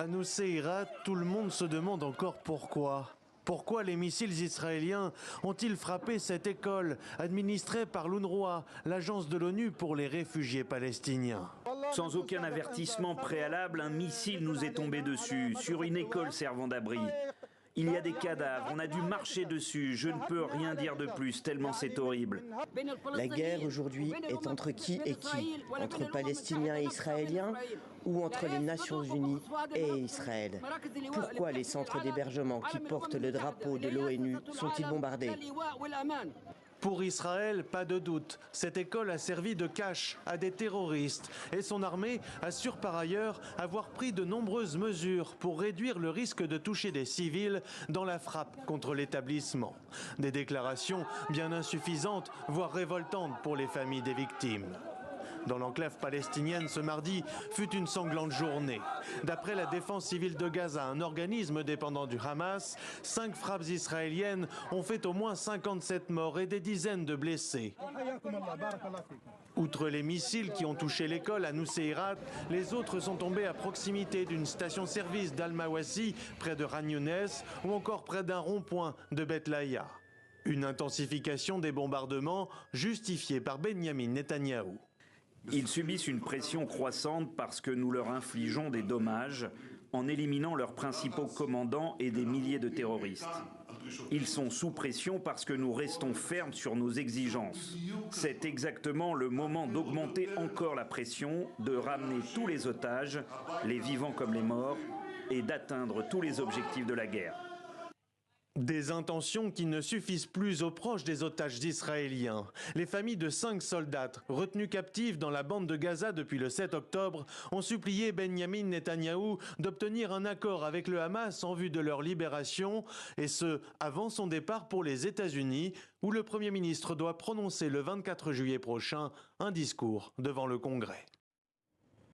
À Nuseirat, tout le monde se demande encore pourquoi. Pourquoi les missiles israéliens ont-ils frappé cette école administrée par l'UNRWA, l'agence de l'ONU pour les réfugiés palestiniens? Sans aucun avertissement préalable, un missile nous est tombé dessus, sur une école servant d'abri. Il y a des cadavres, on a dû marcher dessus, je ne peux rien dire de plus, tellement c'est horrible. La guerre aujourd'hui est entre qui et qui? Entre Palestiniens et Israéliens ou entre les Nations Unies et Israël? Pourquoi les centres d'hébergement qui portent le drapeau de l'ONU sont-ils bombardés? Pour Israël, pas de doute, cette école a servi de cache à des terroristes et son armée assure par ailleurs avoir pris de nombreuses mesures pour réduire le risque de toucher des civils dans la frappe contre l'établissement. Des déclarations bien insuffisantes, voire révoltantes pour les familles des victimes. Dans l'enclave palestinienne, ce mardi fut une sanglante journée. D'après la défense civile de Gaza, un organisme dépendant du Hamas, 5 frappes israéliennes ont fait au moins 57 morts et des dizaines de blessés. Outre les missiles qui ont touché l'école à Nuseirat, les autres sont tombés à proximité d'une station-service d'Al-Mawassi, près de Khan Younes, ou encore près d'un rond-point de Beth Laïa. Une intensification des bombardements justifiée par Benyamin Netanyahou. Ils subissent une pression croissante parce que nous leur infligeons des dommages en éliminant leurs principaux commandants et des milliers de terroristes. Ils sont sous pression parce que nous restons fermes sur nos exigences. C'est exactement le moment d'augmenter encore la pression, de ramener tous les otages, les vivants comme les morts, et d'atteindre tous les objectifs de la guerre. Des intentions qui ne suffisent plus aux proches des otages israéliens. Les familles de 5 soldats retenus captifs dans la bande de Gaza depuis le 7 octobre ont supplié Benyamin Netanyahou d'obtenir un accord avec le Hamas en vue de leur libération, et ce, avant son départ pour les États-Unis, où le Premier ministre doit prononcer le 24 juillet prochain un discours devant le Congrès.